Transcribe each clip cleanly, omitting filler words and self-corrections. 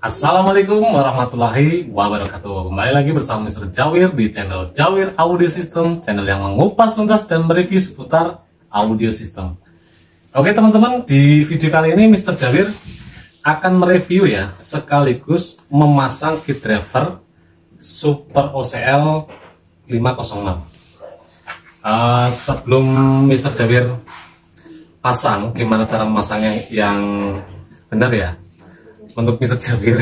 Assalamualaikum warahmatullahi wabarakatuh. Kembali lagi bersama Mr. Jawir di channel Jawir Audio System, channel yang mengupas tuntas dan mereview seputar audio system. Oke teman-teman, di video kali ini Mr. Jawir akan mereview ya, sekaligus memasang kit driver Super OCL 506. Sebelum Mr. Jawir pasang, gimana cara memasangnya yang benar ya untuk Mr. Jawir.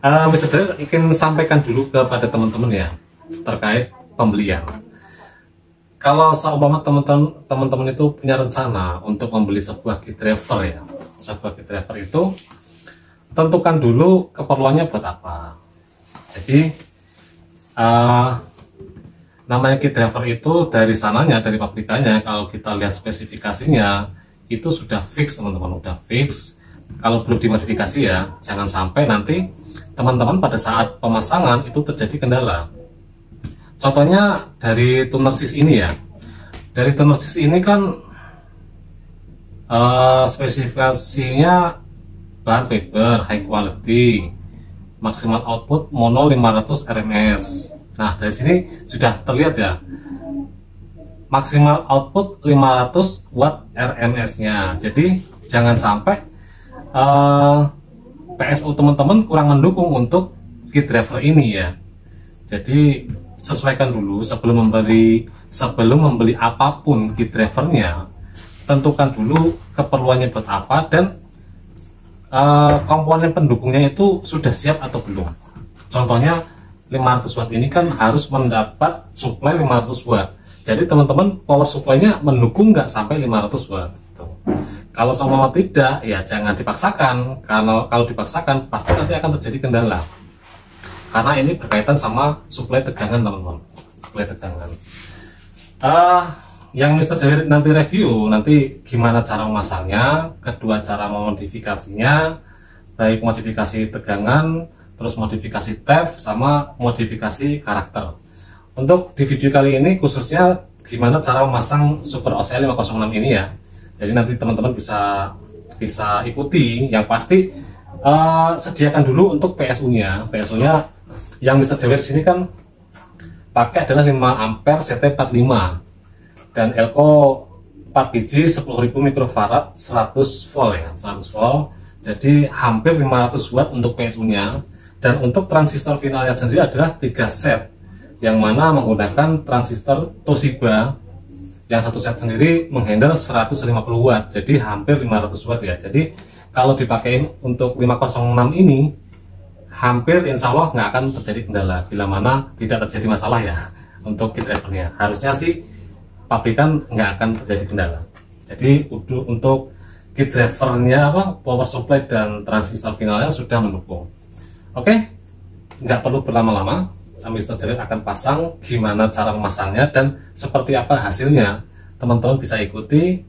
Mr. Jawir ingin sampaikan dulu kepada teman-teman ya terkait pembelian. Kalau seumpama teman-teman itu punya rencana untuk membeli sebuah kit driver ya, sebuah kit driver itu tentukan dulu keperluannya buat apa. Jadi namanya kit driver itu dari sananya, dari pabrikannya, kalau kita lihat spesifikasinya itu sudah fix teman-teman, udah fix. Kalau belum dimodifikasi ya, jangan sampai nanti teman-teman pada saat pemasangan itu terjadi kendala. Contohnya dari tuner sis ini ya. Dari tuner sis ini kan spesifikasinya bahan fiber high quality, maksimal output mono 500 RMS. Nah dari sini sudah terlihat ya, maksimal output 500 watt RMS-nya. Jadi jangan sampai PSU teman-teman kurang mendukung untuk kit driver ini ya. Jadi sesuaikan dulu sebelum membeli apapun kit drivernya, tentukan dulu keperluannya buat apa dan komponen pendukungnya itu sudah siap atau belum. Contohnya 500 watt ini kan harus mendapat supply 500 watt. Jadi teman-teman power supply-nya mendukung nggak sampai 500 watt. Kalau sama tidak, ya jangan dipaksakan. Kalau dipaksakan, pasti nanti akan terjadi kendala. Karena ini berkaitan sama suplai tegangan, teman-teman. Suplai tegangan. Yang Mr. Jawir nanti review, nanti gimana cara memasangnya, kedua cara memodifikasinya, baik modifikasi tegangan, terus modifikasi tap, sama modifikasi karakter. Untuk di video kali ini khususnya gimana cara memasang Super OCL 506 ini ya. Jadi nanti teman-teman bisa ikuti. Yang pasti sediakan dulu untuk PSU-nya. PSU-nya yang Mr. Jawir sini kan pakai adalah 5 ampere CT45 dan Elco 4 biji 10.000 mikrofarad 100 volt ya, 100 volt. Jadi hampir 500 watt untuk PSU-nya. Dan untuk transistor finalnya sendiri adalah 3 set, yang mana menggunakan transistor Toshiba. Yang satu set sendiri menghandle 150 watt, jadi hampir 500 watt ya. Jadi kalau dipakai untuk 506 ini, hampir insya Allah nggak akan terjadi kendala, bila mana tidak terjadi masalah ya untuk kit drivernya. Harusnya sih pabrikan nggak akan terjadi kendala. Jadi untuk kit drivernya power supply dan transistor finalnya sudah mendukung. Oke, nggak perlu berlama-lama. Mr. Jawir akan pasang gimana cara memasangnya dan seperti apa hasilnya. Teman-teman bisa ikuti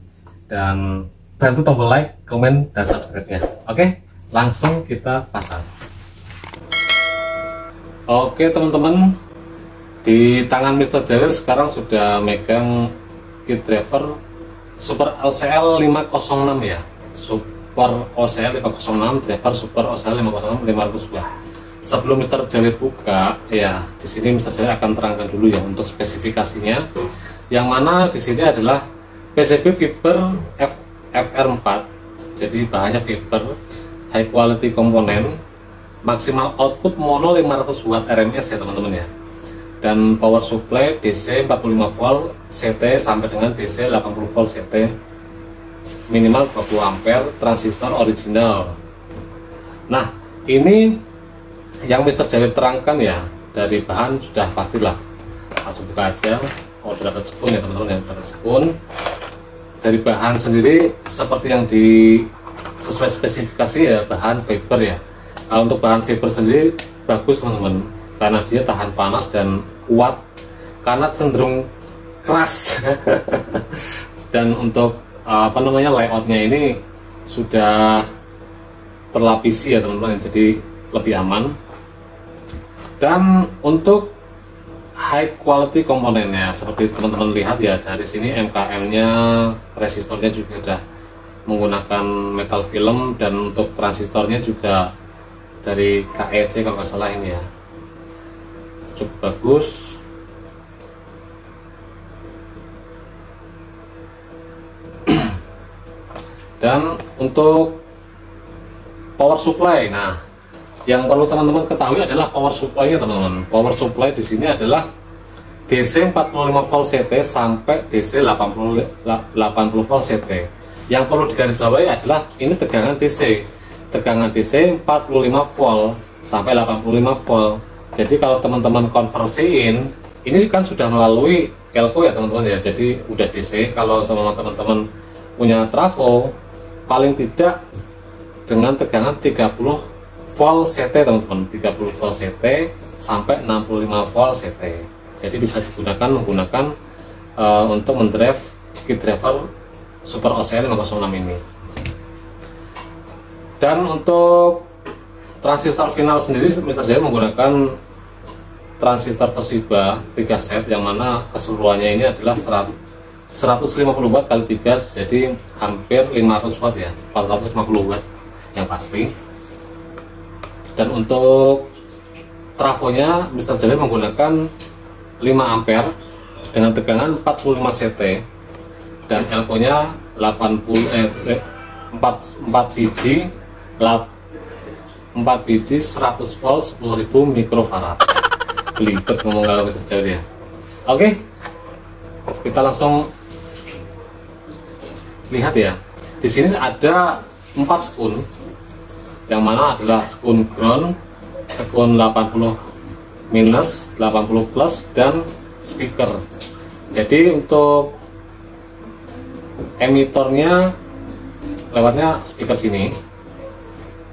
dan bantu tombol like, komen, dan subscribe-nya. Oke, langsung kita pasang. Oke teman-teman, di tangan Mr. Jawir sekarang sudah megang kit driver Super OCL 506 ya. Super OCL 506, driver Super OCL 506 500 watt. Sebelum Mr. Jawir buka, ya di sini Mr. Jawir akan terangkan dulu ya untuk spesifikasinya. Yang mana di sini adalah PCB fiber FR4. Jadi bahannya fiber, high quality komponen, maksimal output mono 500 watt RMS ya teman-teman ya. Dan power supply DC 45 volt CT sampai dengan DC 80 volt CT. Minimal 20 ampere, transistor original. Nah, ini yang Mr. Jawir terangkan ya, dari bahan sudah pastilah langsung buka aja. Dragon spoon ya teman-teman, yang Dragon spoon. Dari bahan sendiri seperti yang sesuai spesifikasi ya, bahan fiber ya. Kalau untuk bahan fiber sendiri bagus teman-teman, karena dia tahan panas dan kuat, karena cenderung keras. Dan untuk layoutnya ini sudah terlapisi ya teman-teman, jadi lebih aman. Dan untuk high quality komponennya seperti teman-teman lihat ya, dari sini MKM nya, resistornya juga sudah menggunakan metal film, dan untuk transistornya juga dari KEC kalau nggak salah ini ya, cukup bagus. Dan untuk power supply, nah yang perlu teman-teman ketahui adalah power supply-nya teman-teman. Power supply di sini adalah DC 45 volt CT sampai DC 80 volt CT. Yang perlu digarisbawahi adalah ini tegangan DC. Tegangan DC 45 volt sampai 85 volt. Jadi kalau teman-teman konversiin, ini kan sudah melalui elko ya teman-teman ya. Jadi udah DC. Kalau sama teman-teman punya trafo, paling tidak dengan tegangan 30 volt CT teman-teman, 30 volt CT sampai 65 volt CT. Jadi bisa digunakan menggunakan untuk mendrive kit driver Super OCL 506 ini. Dan untuk transistor final sendiri Mr. Jaya menggunakan transistor Toshiba 3 set, yang mana keseluruhannya ini adalah 150 watt kali 3, jadi hampir 500 watt ya, 450 watt yang pasti. Dan untuk trafonya Mr. Jaya menggunakan 5 ampere dengan tegangan 45 CT dan elko-nya 4 biji 4 biji 100 volt 10.000 mikrofarad. Belibet ngomong kalau Mr. Jaya ya. Oke, kita langsung lihat ya. Di sini ada 4 sekun, yang mana adalah sekun ground, sekun 80 minus, 80 plus, dan speaker. Jadi untuk emitornya lewatnya speaker sini,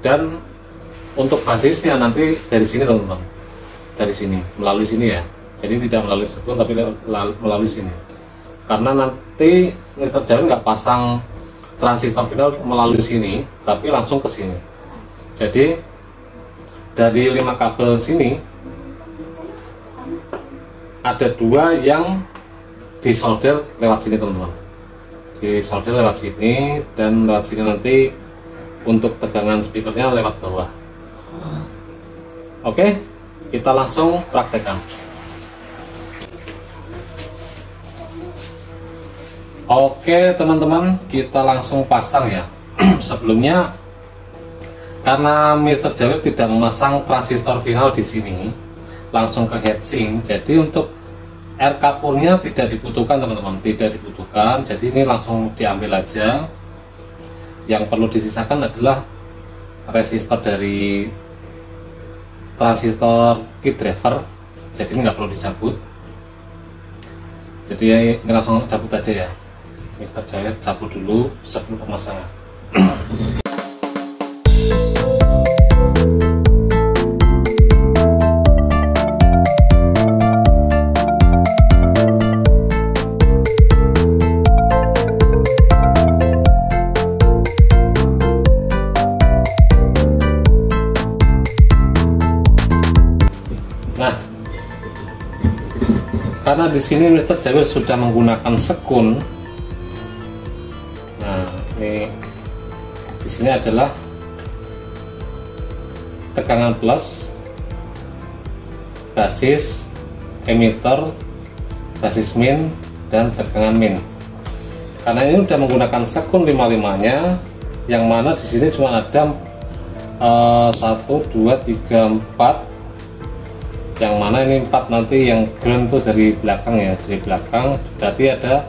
dan untuk basisnya nanti dari sini teman-teman, dari sini melalui sini ya. Jadi tidak melalui sekun tapi melalui sini, karena nanti Mr. Jaya nggak pasang transistor final melalui sini tapi langsung ke sini. Jadi dari 5 kabel sini ada 2 yang disolder lewat sini teman-teman, disolder lewat sini, dan lewat sini nanti untuk tegangan speakernya lewat bawah. Oke, kita langsung praktekkan. Oke teman-teman, kita langsung pasang ya. Sebelumnya karena Mr. Jaya tidak memasang transistor final di sini, langsung ke heatsink. Jadi untuk air kapurnya tidak dibutuhkan teman-teman, tidak dibutuhkan. Jadi ini langsung diambil aja. Yang perlu disisakan adalah resistor dari transistor kit driver. Jadi ini nggak perlu dicabut. Jadi ya, ini langsung cabut aja ya. Mr. Jaya cabut dulu sebelum pemasangan. Nah, karena di sini Mr. Jaya sudah menggunakan sekun. Nah, ini di sini adalah tegangan plus, basis, emitor, basis min, dan tegangan min. Karena ini sudah menggunakan sekun 55-nya, yang mana di sini cuma ada 1, 2, 3, 4. Yang mana ini 4 nanti yang ground tuh dari belakang ya, dari belakang. Berarti ada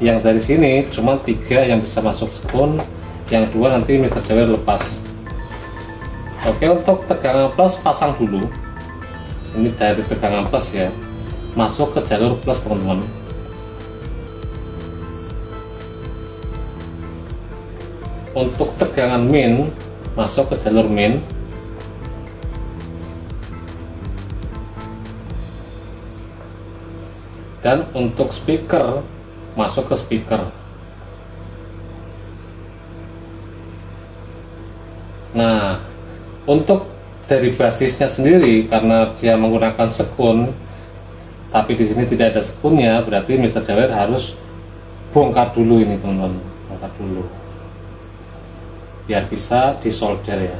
yang dari sini cuma 3 yang bisa masuk sekun, yang 2 nanti Mr. Jaya lepas. Oke, untuk tegangan plus pasang dulu. Ini dari tegangan plus ya, masuk ke jalur plus teman-teman. Untuk tegangan min masuk ke jalur min. Dan untuk speaker masuk ke speaker. Nah, untuk dari basisnya sendiri, karena dia menggunakan sekun, tapi di sini tidak ada sekunnya, berarti Mr. Jaya harus bongkar dulu ini teman-teman, bongkar dulu, biar bisa disolder ya.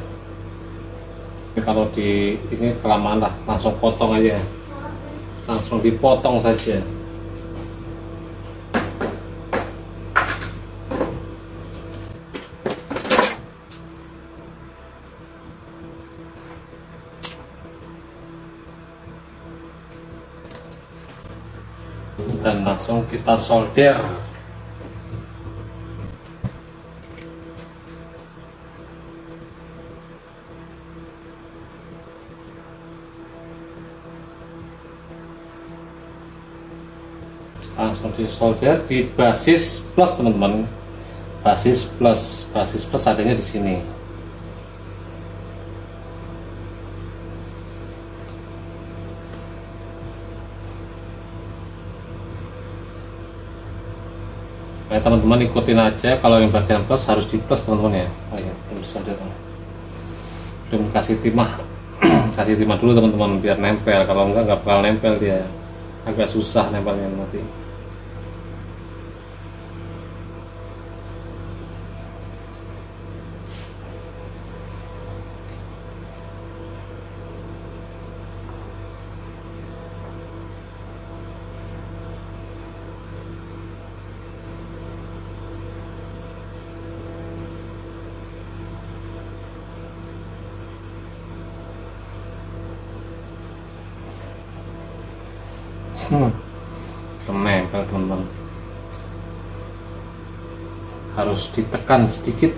Ini kalau di ini kelamaan lah, langsung potong aja, langsung dipotong saja. Dan langsung kita solder. Langsung disolder di basis plus teman-teman. Basis plus adanya di sini. Nah, teman-teman ikutin aja, kalau yang bagian plus harus di plus teman-teman ya. Oh ya, belum solder, belum kasih timah. Kasih timah dulu teman-teman biar nempel, kalau enggak nggak bakal nempel, dia agak susah nempelnya nanti. Belum nempel teman-teman, harus ditekan sedikit.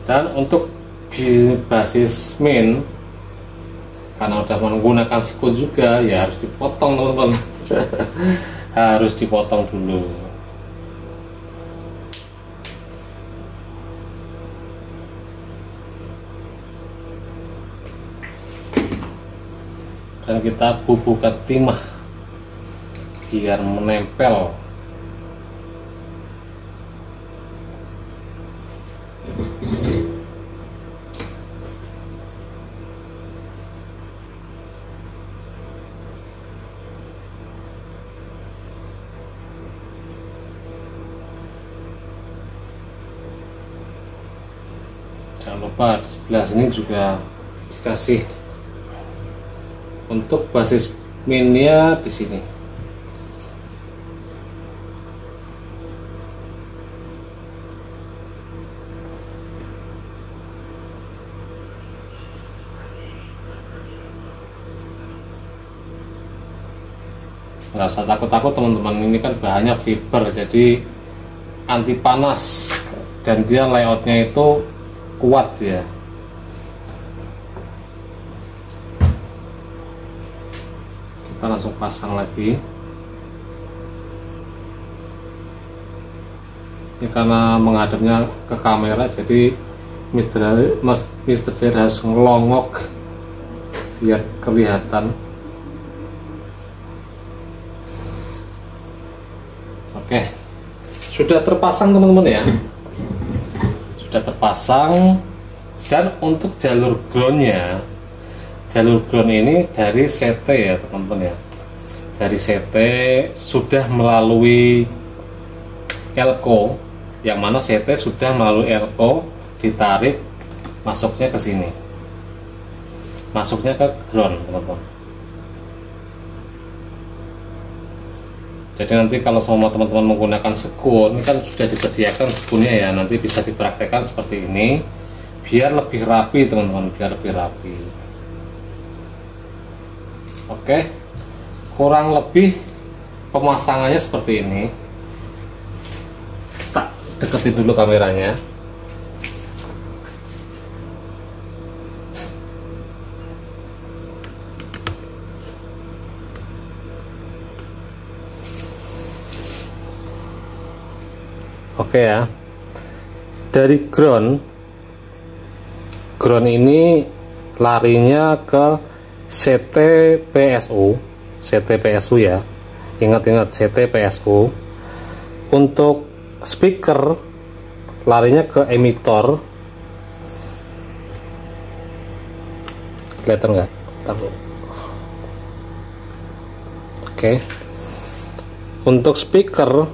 Dan untuk di basis main, karena udah menggunakan sekun juga, ya harus dipotong teman-teman. Harus dipotong dulu. Dan kita bubuhkan timah biar menempel. Jangan lupa di sebelah sini juga dikasih untuk basis minnya di sini. Nggak usah takut-takut teman-teman, ini kan bahannya fiber jadi anti panas dan dia layoutnya itu kuat ya. Kita langsung pasang lagi. Ini karena menghadapnya ke kamera jadi Mr. Jair harus ngelongok biar kelihatan. Oke, sudah terpasang teman-teman ya. Sudah terpasang. Dan untuk jalur groundnya, jalur ground ini dari CT ya teman-teman ya, dari CT sudah melalui elko, yang mana CT sudah melalui elko, ditarik masuknya ke sini, masuknya ke ground teman-teman. Jadi nanti kalau semua teman-teman menggunakan sekun, ini kan sudah disediakan sekunnya ya, nanti bisa dipraktekkan seperti ini biar lebih rapi teman-teman, biar lebih rapi. Oke, kurang lebih pemasangannya seperti ini. Tak deketin dulu kameranya. Oke ya, dari ground ini larinya ke CT-PSU ya, ingat-ingat CT-PSU. Untuk speaker larinya ke emitor, kelihatan nggak? Oke. Untuk speaker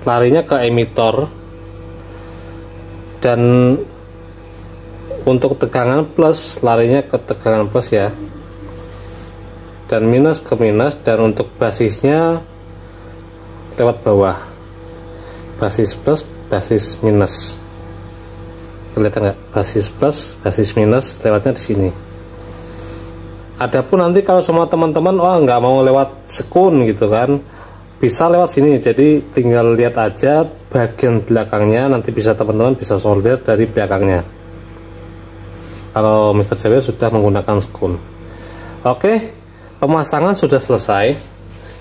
larinya ke emitor, dan untuk tegangan plus larinya ke tegangan plus ya, dan minus ke minus. Dan untuk basisnya lewat bawah, basis plus basis minus, kelihatan nggak? Basis plus basis minus lewatnya di sini. Adapun nanti kalau semua teman-teman nggak mau lewat sekun gitu kan, bisa lewat sini. Jadi tinggal lihat aja bagian belakangnya, nanti bisa teman-teman bisa solder dari belakangnya kalau Mr. Jawir sudah menggunakan sekun. Oke, pemasangan sudah selesai,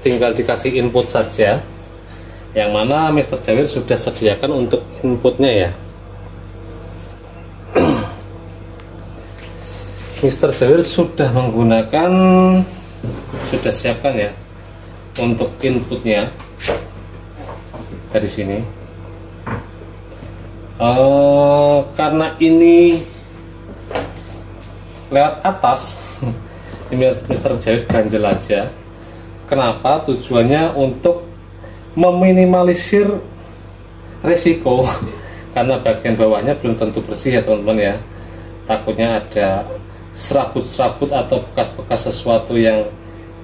tinggal dikasih input saja, yang mana Mr. Jawir sudah sediakan untuk inputnya ya. Mr. Jawir sudah menggunakan, sudah siapkan ya untuk inputnya dari sini. Karena ini lewat atas, Mr. Jawir ganjel aja. Kenapa? Tujuannya untuk meminimalisir resiko karena bagian bawahnya belum tentu bersih ya teman-teman ya. Takutnya ada serabut-serabut atau bekas-bekas sesuatu yang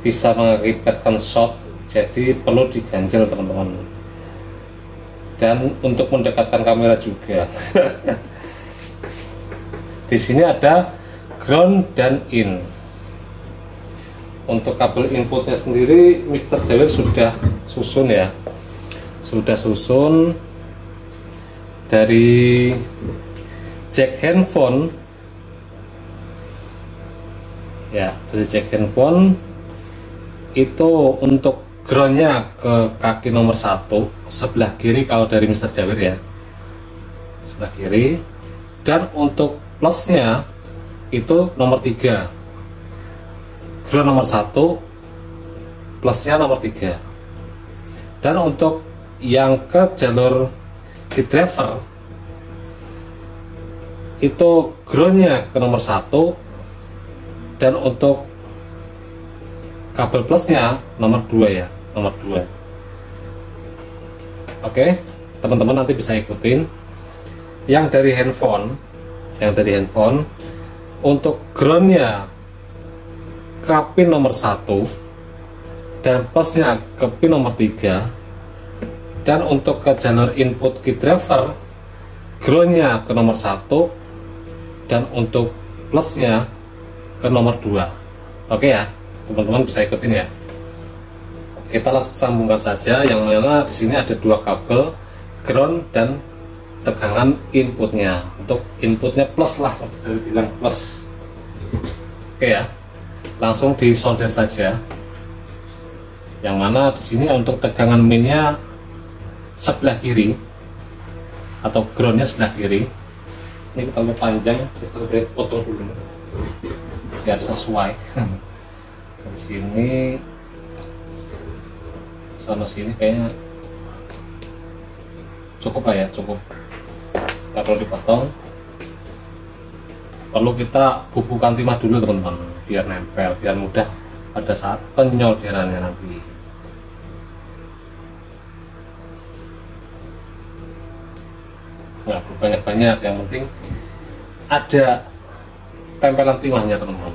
bisa mengakibatkan short, jadi perlu diganjel teman-teman. Dan untuk mendekatkan kamera juga. Di sini ada ground dan in. Untuk kabel inputnya sendiri Mr. Jawir sudah susun ya, sudah susun dari jack handphone ya, dari jack handphone itu untuk groundnya ke kaki nomor 1 sebelah kiri kalau dari Mr. Jawir ya, sebelah kiri. Dan untuk plusnya itu nomor 3, ground nomor 1, plusnya nomor 3. Dan untuk yang ke jalur di driver itu groundnya ke nomor 1, dan untuk kabel plusnya nomor 2 ya, nomor 2. Oke, teman-teman nanti bisa ikutin yang dari handphone, untuk groundnya ke pin nomor 1 dan plusnya ke pin nomor 3. Dan untuk ke jalur input key driver, groundnya ke nomor 1 dan untuk plusnya ke nomor 2. Oke ya, teman-teman bisa ikutin ya. Kita langsung sambungkan saja, yang mana di sini ada 2 kabel ground dan tegangan inputnya. Untuk inputnya plus lah, saya bilang plus. Oke ya, langsung disolder saja. Yang mana di sini untuk tegangan minnya sebelah kiri atau groundnya sebelah kiri. Ini kita mau panjang, kita potong dulu biar sesuai. Dari sini sana sini kayaknya cukup lah ya, cukup. Kita perlu dipotong, perlu kita bubuhkan timah dulu teman-teman biar nempel, biar mudah pada saat penyolderannya nanti. Nggak perlu banyak-banyak, yang penting ada tempelan timahnya teman-teman.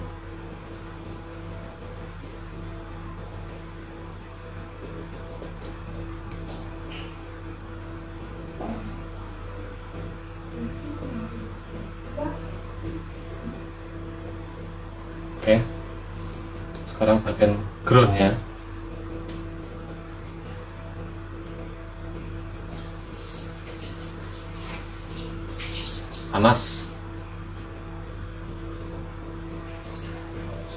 Oke, sekarang bagian groundnya. Panas.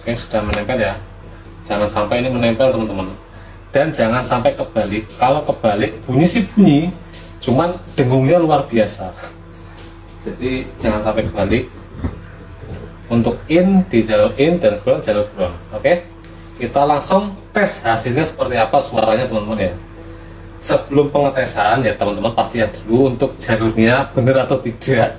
Oke, sudah menempel ya. Jangan sampai ini menempel teman-teman, dan jangan sampai kebalik. Kalau kebalik bunyi sih bunyi, cuman dengungnya luar biasa. Jadi jangan sampai kebalik. Untuk in di jalur in dan ground jalur ground. Oke, kita langsung tes hasilnya seperti apa suaranya teman-teman ya. Sebelum pengetesan ya teman-teman, pastikan dulu untuk jalurnya benar atau tidak.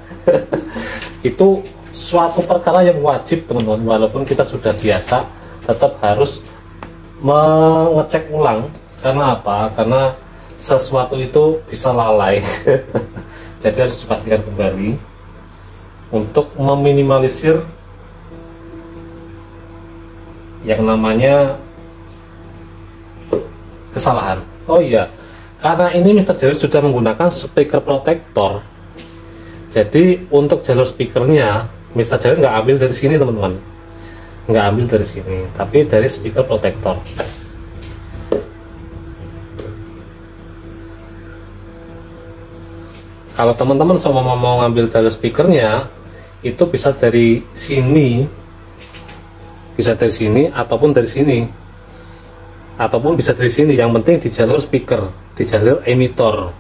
Itu suatu perkara yang wajib teman-teman, walaupun kita sudah biasa tetap harus mengecek ulang. Karena apa? Karena sesuatu itu bisa lalai. Jadi harus dipastikan kembali untuk meminimalisir yang namanya kesalahan. Oh iya, karena ini Mr. Jawir sudah menggunakan speaker protector, jadi untuk jalur speakernya Mr. Jawir nggak ambil dari sini teman-teman, nggak ambil dari sini, tapi dari speaker protector. Kalau teman-teman semua mau ngambil jalur speakernya, itu bisa dari sini, bisa dari sini ataupun dari sini, ataupun bisa dari sini. Yang penting di jalur speaker, di jalur emitor.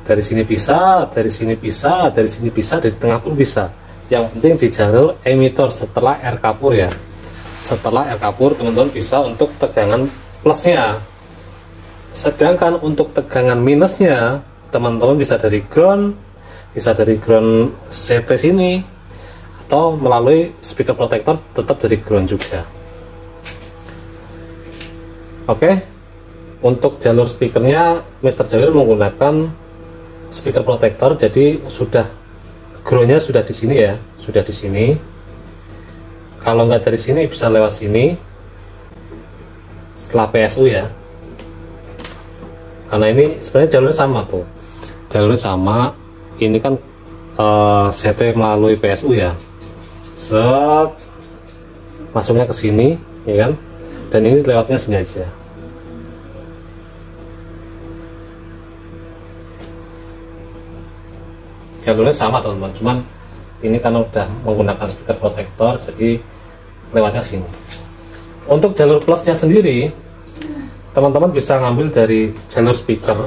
Dari sini bisa, dari sini bisa, dari sini bisa, dari tengah pun bisa. Yang penting di jalur emitor setelah air kapur ya. Setelah air kapur teman-teman bisa untuk tegangan plusnya. Sedangkan untuk tegangan minusnya teman-teman bisa dari ground, bisa dari ground CT sini, atau melalui speaker protector tetap dari ground juga. Oke, untuk jalur speakernya Mr. Jawir menggunakan speaker protector, jadi sudah groundnya sudah di sini ya, sudah di sini. Kalau nggak dari sini bisa lewat sini setelah PSU ya, karena ini sebenarnya jalurnya sama tuh, jalurnya sama. Ini kan CT melalui PSU ya, set masuknya ke sini ya kan, dan ini lewatnya sini aja. Jalurnya sama teman-teman, cuman ini kan udah menggunakan speaker protector, jadi lewatnya sini. Untuk jalur plusnya sendiri teman-teman bisa ngambil dari jalur speaker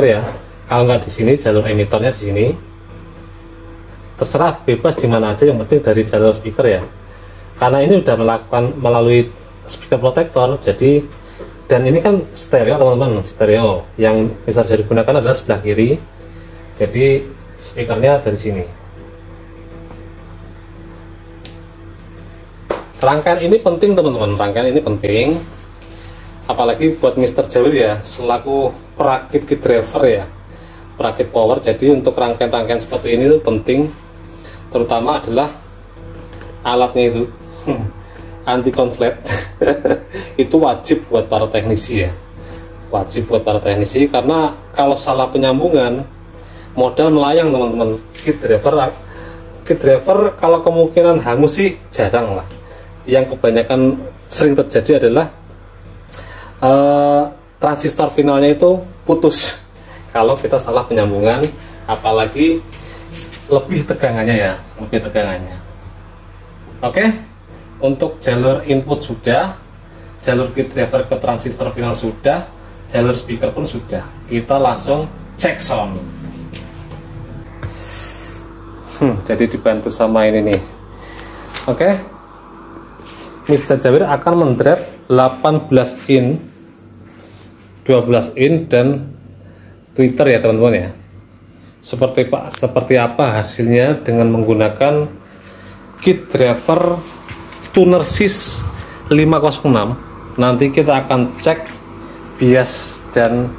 ya. Kalau nggak di sini, jalur emitornya di sini. Terserah, bebas di mana aja, yang penting dari jalur speaker ya. Karena ini udah melakukan melalui speaker protector, jadi, dan ini kan stereo teman-teman, stereo. Yang bisa digunakan adalah sebelah kiri, jadi speakernya dari sini. Rangkaian ini penting teman-teman, rangkaian ini penting, apalagi buat Mr. Jawir ya, selaku perakit kit driver ya, perakit power. Jadi untuk rangkaian-rangkaian seperti ini itu penting, terutama adalah alatnya itu anti konslet. Itu wajib buat para teknisi ya, wajib buat para teknisi, karena kalau salah penyambungan modal melayang teman-teman. Kit driver kalau kemungkinan hangus sih jarang lah, yang kebanyakan sering terjadi adalah transistor finalnya itu putus kalau kita salah penyambungan, apalagi lebih tegangannya ya, lebih tegangannya. Oke, untuk jalur input sudah, jalur kit driver ke transistor final sudah, jalur speaker pun sudah. Kita langsung cek sound. Jadi dibantu sama ini nih. Oke, Mr. Jawir akan mendrive 18 in, 12 in dan Twitter ya teman-teman ya. Seperti apa hasilnya dengan menggunakan kit driver tuner SYS 506. Nanti kita akan cek bias dan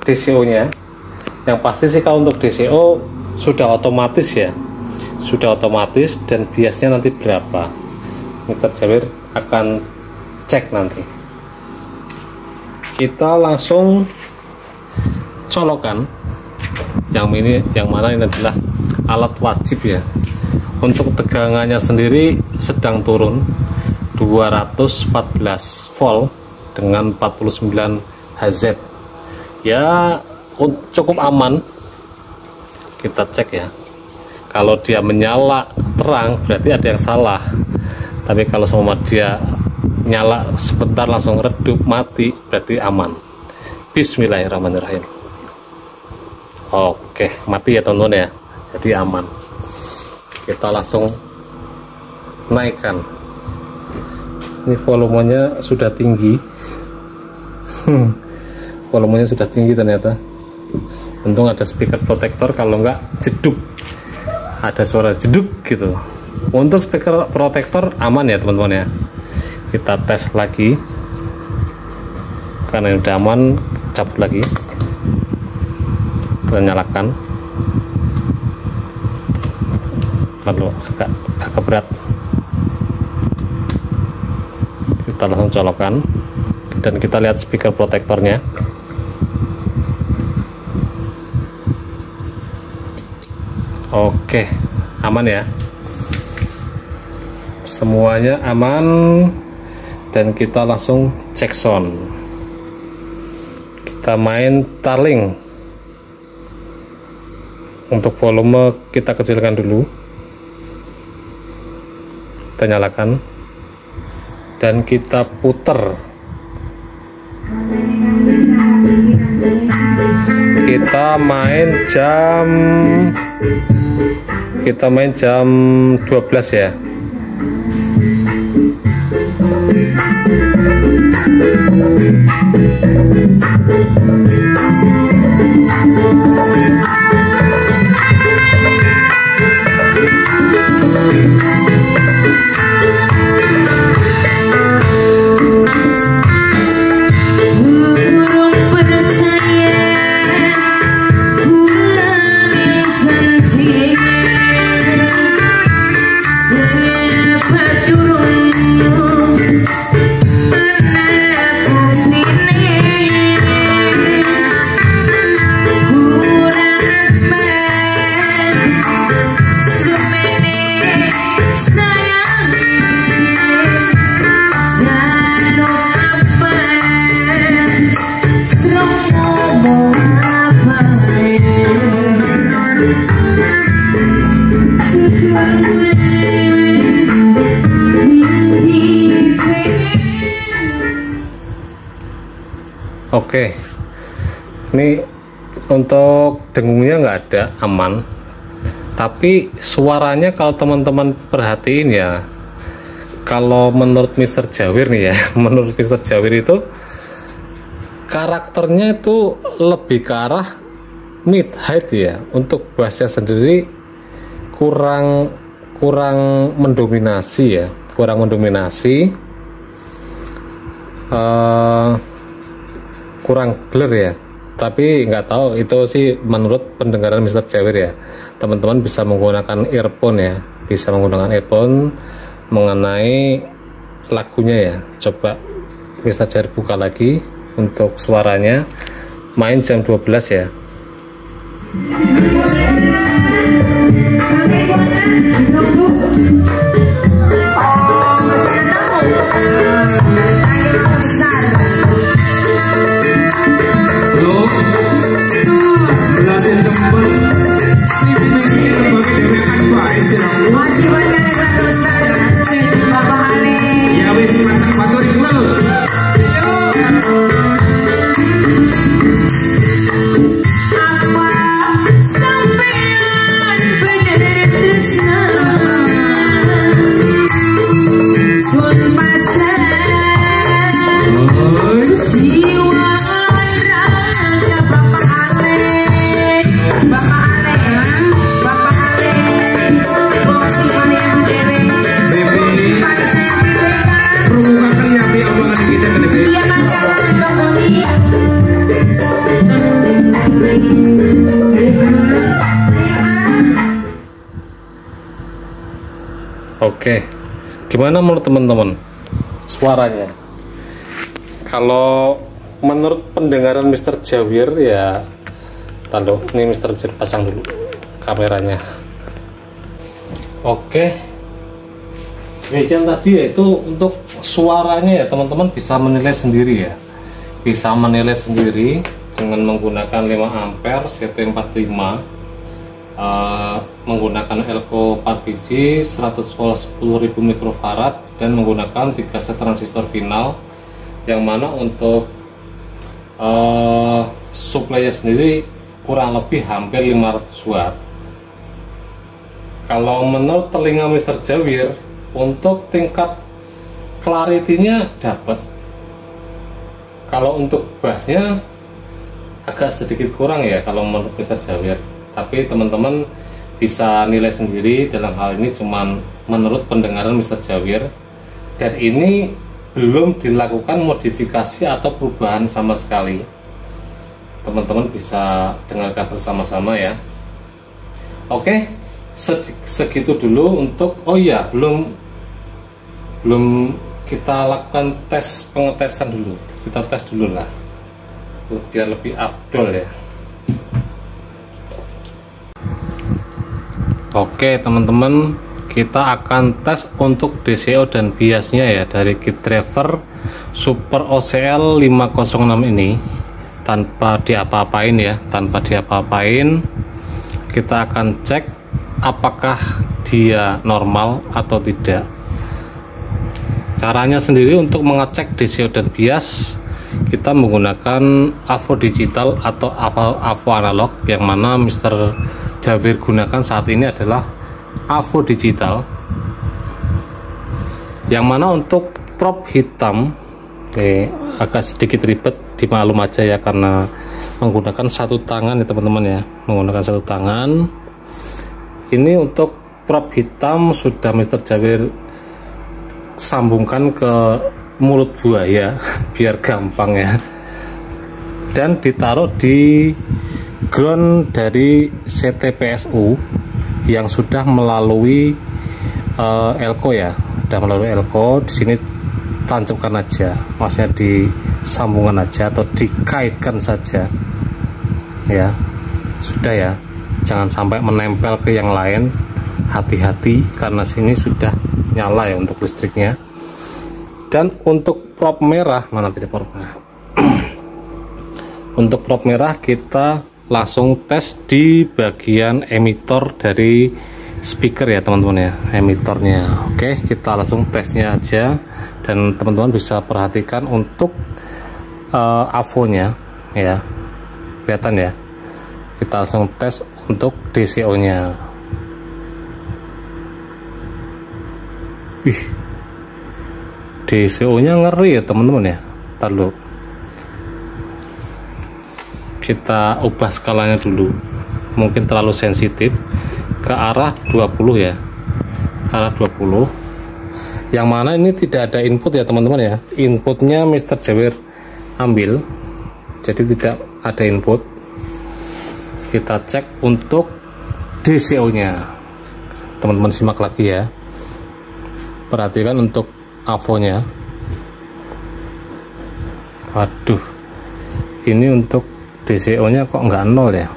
DCO nya. Yang pasti sih kalau untuk DCO sudah otomatis ya, sudah otomatis, dan biasnya nanti berapa Mr. Jawir akan cek nanti. Kita langsung colokan yang ini, yang mana ini adalah alat wajib ya. Untuk tegangannya sendiri sedang turun 214 volt dengan 49 Hz ya, cukup aman. Kita cek ya, kalau dia menyala terang berarti ada yang salah, tapi kalau semua dia nyala sebentar langsung redup mati berarti aman. Bismillahirrahmanirrahim. Oke, mati ya teman-teman ya, jadi aman. Kita langsung naikkan. Ini volumenya sudah tinggi. Volumenya sudah tinggi ternyata. Untung ada speaker protector, kalau enggak jeduk. ada suara jeduk gitu. Untuk speaker protektor aman ya teman-teman ya. Kita tes lagi, karena udah aman, cabut lagi, kita nyalakan. Lalu agak berat, kita langsung colokan dan kita lihat speaker protektornya. Oke, aman ya, semuanya aman. Dan kita langsung cek sound. Kita main taling. Untuk volume kita kecilkan dulu, kita nyalakan dan kita puter. Kita main jam 12 ya. Oke, ini untuk dengungnya nggak ada, aman. Tapi suaranya kalau teman-teman perhatiin ya, kalau menurut Mr. Jawir nih ya, menurut Mr. Jawir itu karakternya itu lebih ke arah mid height ya. Untuk bassnya sendiri kurang mendominasi ya, kurang mendominasi. Kurang clear ya, tapi nggak tahu itu sih menurut pendengaran Mr. Jawir ya. Teman-teman bisa menggunakan earphone ya, bisa menggunakan earphone mengenai lagunya ya. Coba Mr. Jawir buka lagi untuk suaranya, main jam 12 ya. Oke, gimana menurut teman-teman suaranya? Kalau menurut pendengaran Mr. Jawir ya, taruh ini Mr. Jawir pasang dulu kameranya. Oke, demikian tadi yaitu untuk suaranya ya, teman-teman bisa menilai sendiri ya, bisa menilai sendiri dengan menggunakan 5 ampere CT45, menggunakan Elco 4 biji 100 volt 10.000 mikrofarad dan menggunakan 3 set transistor final, yang mana untuk supply-nya sendiri kurang lebih hampir 500 watt. Kalau menurut telinga Mr. Jawir, untuk tingkat clarity-nya dapat. Kalau untuk bassnya agak sedikit kurang ya kalau menurut Mr. Jawir. Tapi teman-teman bisa nilai sendiri. Dalam hal ini cuman menurut pendengaran Mr. Jawir, dan ini belum dilakukan modifikasi atau perubahan sama sekali. Teman-teman bisa dengarkan bersama-sama ya. Oke, segitu dulu untuk belum kita lakukan pengetesan dulu. Kita tes dulu lah biar lebih afdol ya. Oke teman-teman, kita akan tes untuk DCO dan biasnya ya dari kit driver Super OCL 506 ini tanpa diapa-apain ya, kita akan cek apakah dia normal atau tidak. Caranya sendiri untuk mengecek DCO dan bias, kita menggunakan AVO digital atau AVO analog, yang mana Mr. Jawir gunakan saat ini adalah AVO digital. Yang mana untuk prop hitam agak sedikit ribet, dimaklum aja ya, karena menggunakan satu tangan ya teman-teman ya, menggunakan satu tangan. Ini untuk prop hitam sudah Mr. Jawir sambungkan ke mulut buaya biar gampang ya, dan ditaruh di ground dari CTPSU yang sudah melalui elko ya, sudah melalui elko. Di sini tancapkan aja, maksudnya disambungkan aja atau dikaitkan saja ya, sudah ya, jangan sampai menempel ke yang lain. Hati-hati karena sini sudah nyala ya untuk listriknya. Dan untuk prop merah, mana tidak prop merah? Untuk prop merah kita langsung tes di bagian emitor dari speaker ya teman-teman ya, emitornya. Oke, kita langsung tesnya aja, dan teman-teman bisa perhatikan untuk AVO-nya ya, kelihatan ya. Kita langsung tes untuk DCO-nya. DCO-nya ngeri ya teman-teman ya. Ntar dulu, kita ubah skalanya dulu, mungkin terlalu sensitif, ke arah 20 ya, ke arah 20, yang mana ini tidak ada input ya teman-teman ya. Inputnya Mr. Jawir ambil, jadi tidak ada input. Kita cek untuk DCO-nya, teman-teman simak lagi ya, perhatikan untuk AVO-nya. Waduh, ini untuk DCO-nya kok nggak nol ya.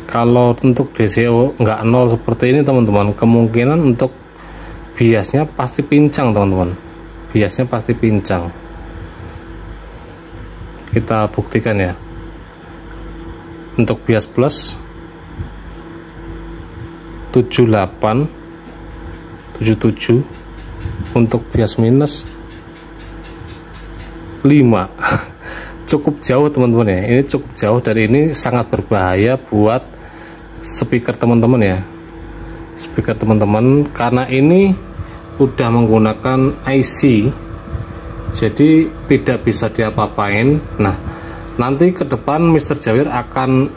Kalau untuk DCO nggak nol seperti ini teman-teman, kemungkinan untuk biasnya pasti pincang teman-teman, biasnya pasti pincang. Kita buktikan ya. Untuk bias plus 78, 77, untuk bias minus 5. Cukup jauh teman-teman ya, ini cukup jauh, dan ini sangat berbahaya buat speaker teman-teman ya, speaker teman-teman, karena ini udah menggunakan IC, jadi tidak bisa diapa-apain. Nah, nanti ke depan Mr. Jawir akan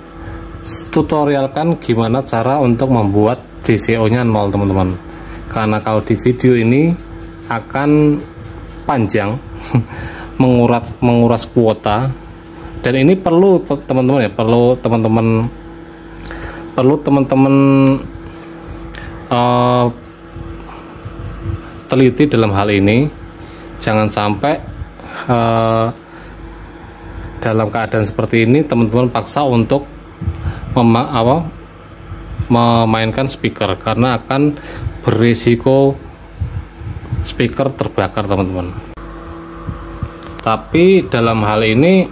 tutorialkan gimana cara untuk membuat DCO-nya nol teman-teman, karena kalau di video ini akan panjang menguras kuota, dan ini perlu teman-teman ya, perlu teman-teman teliti dalam hal ini. Jangan sampai dalam keadaan seperti ini teman-teman paksa untuk memainkan speaker, karena akan berisiko speaker terbakar teman-teman. Tapi dalam hal ini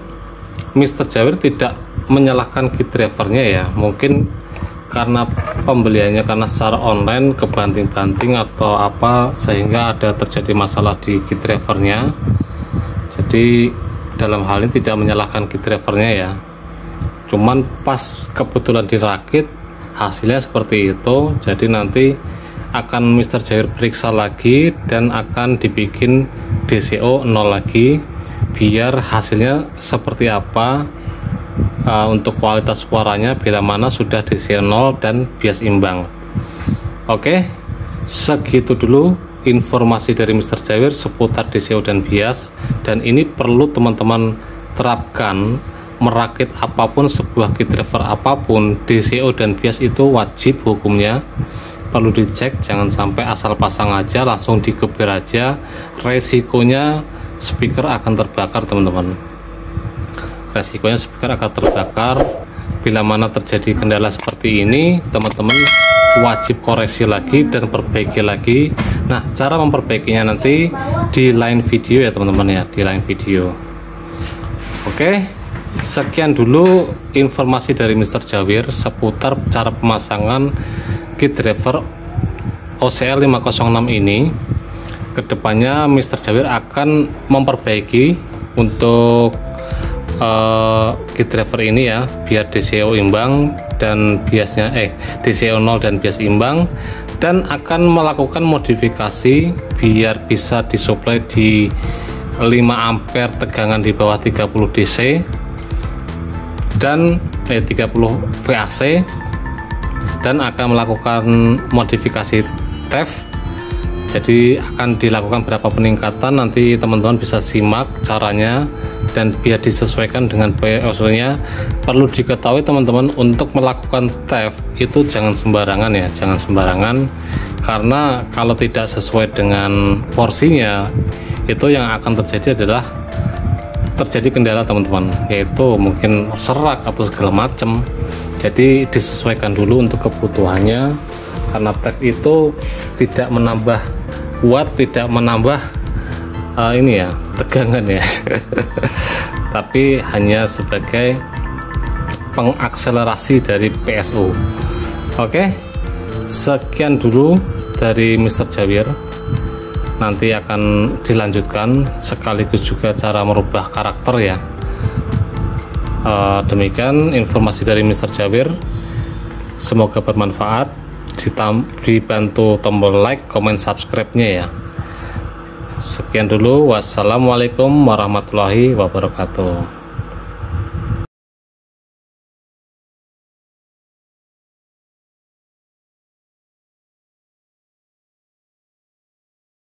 Mr. Jawir tidak menyalahkan kit drivernya ya, mungkin karena pembeliannya karena secara online, kebanting-banting atau apa, sehingga ada terjadi masalah di kit drivernya. Jadi dalam hal ini tidak menyalahkan kit drivernya ya, cuman pas kebetulan dirakit hasilnya seperti itu. Jadi nanti akan Mr. Jawir periksa lagi dan akan dibikin DCO 0 lagi, biar hasilnya seperti apa untuk kualitas suaranya bila mana sudah DCO 0 dan bias imbang. Oke, segitu dulu informasi dari Mr. Jawir seputar DCO dan bias, dan ini perlu teman-teman terapkan. Merakit apapun, sebuah key driver apapun, DCO dan bias itu wajib hukumnya, perlu dicek, jangan sampai asal pasang aja langsung digeber aja, resikonya speaker akan terbakar teman-teman. Resikonya speaker akan terbakar. Bila mana terjadi kendala seperti ini, teman-teman wajib koreksi lagi dan perbaiki lagi. Nah, cara memperbaikinya nanti di lain video ya teman-teman ya, di lain video. Oke, sekian dulu informasi dari Mr. Jawir seputar cara pemasangan key driver OCL 506 ini. Kedepannya Mr. Jawir akan memperbaiki untuk key driver ini ya, biar DCO imbang dan biasnya DCO 0 dan bias imbang, dan akan melakukan modifikasi biar bisa disuplai di 5 ampere tegangan di bawah 30 DC dan 30 VAC, dan akan melakukan modifikasi TEF. Jadi akan dilakukan berapa peningkatan, nanti teman-teman bisa simak caranya dan biar disesuaikan dengan PSU nya. Perlu diketahui teman-teman, untuk melakukan TEF itu jangan sembarangan ya, jangan sembarangan, karena kalau tidak sesuai dengan porsinya, itu yang akan terjadi adalah terjadi kendala teman-teman, yaitu mungkin serak atau segala macam. Jadi disesuaikan dulu untuk kebutuhannya, karena TEF itu tidak menambah kuat, tidak menambah ini ya, tegangan ya tapi hanya sebagai pengakselerasi dari PSU. Oke, sekian dulu dari Mr. Jawir. Nanti akan dilanjutkan sekaligus juga cara merubah karakter ya. Demikian informasi dari Mr. Jawir, semoga bermanfaat. Dibantu tombol like, comment, subscribe-nya ya. Sekian dulu, wassalamualaikum warahmatullahi wabarakatuh.